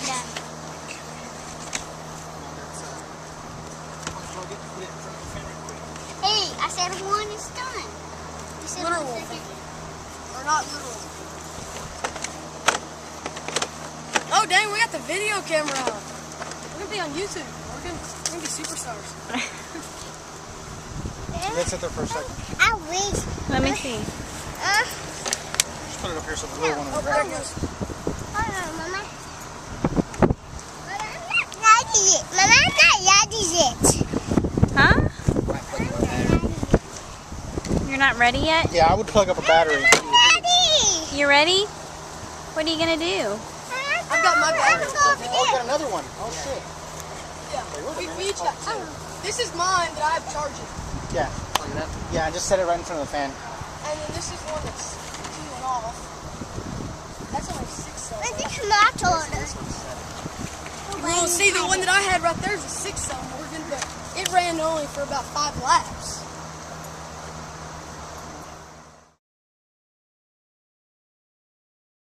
done. Hey, I said one is done. You said Literal. 1 second. Or not literal. Oh dang, we got the video camera out. We're gonna be on YouTube. We're gonna be superstars. Let's sit there for a second. I wish. Let me see. Just put it up here so the little one Oh, will there grab it it. goes. Hold on, Mama. Mama, I'm not ready yet. Mama, I'm not ready yet. Huh? You're not ready yet? Yeah, I would plug up a battery. I'm ready. You ready? What are you gonna do? I've got my battery. Oh, we got another one. Oh, shit. Yeah, we each got two. This is mine that I have charging. Yeah. Yeah, just set it right in front of the fan. And then this is one that's cooling off. That's only 6 cell. Where's the tomato? Well, see, the one that I had right there is a 6 cell Morgan, but it ran only for about 5 laps.